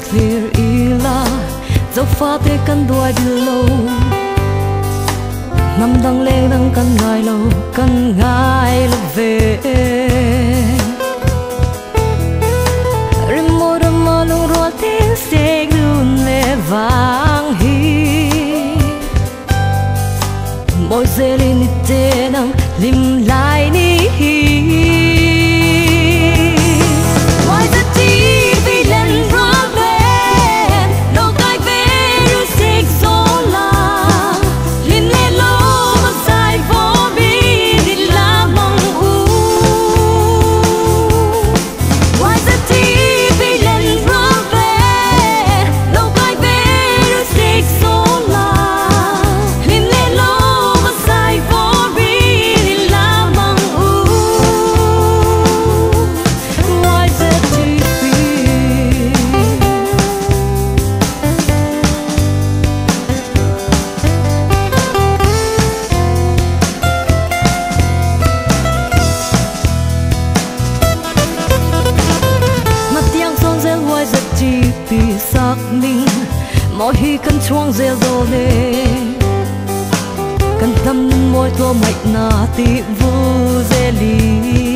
clear ila dấu pha te kan đuôi đi lâu năm đang lên đang cần ngài lâu về remo remo lung ruột tiếng xe luôn lệ vang hi mỗi giờ lên te nang lim lại ni hi sắc ninh mọi khi cần chuông reo rô lê cần tâm môi tua mạch na ti vu dê li